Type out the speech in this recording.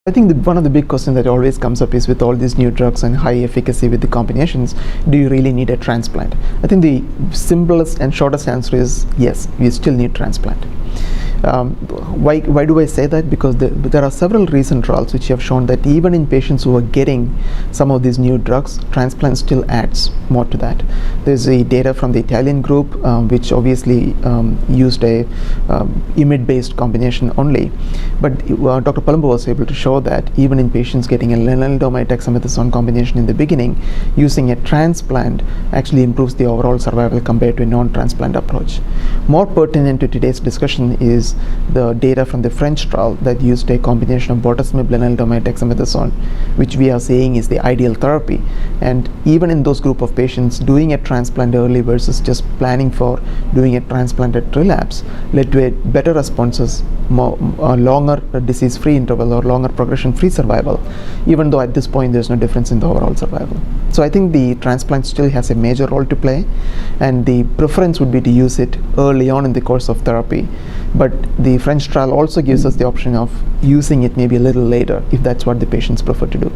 I think one of the big questions that always comes up is, with all these new drugs and high efficacy with the combinations, do you really need a transplant? I think the simplest and shortest answer is yes, we still need transplant. Why do I say that? Because there are several recent trials which have shown that even in patients who are getting some of these new drugs, transplant still adds more to that. There's a data from the Italian group which obviously used a IMiD-based combination only, but Dr. Palumbo was able to show that even in patients getting a lenalidomide dexamethasone combination in the beginning, using a transplant actually improves the overall survival compared to a non-transplant approach. More pertinent to today's discussion is the data from the French trial that used a combination of bortezomib, lenalidomide, dexamethasone, which we are saying is the ideal therapy. And even in those group of patients, doing a transplant early versus just planning for doing a transplant at relapse led to a better responses, longer disease-free interval or longer progression-free survival, even though at this point there's no difference in the overall survival. So I think the transplant still has a major role to play, and the preference would be to use it early on in the course of therapy. But the French trial also gives us the option of using it maybe a little later if that's what the patients prefer to do.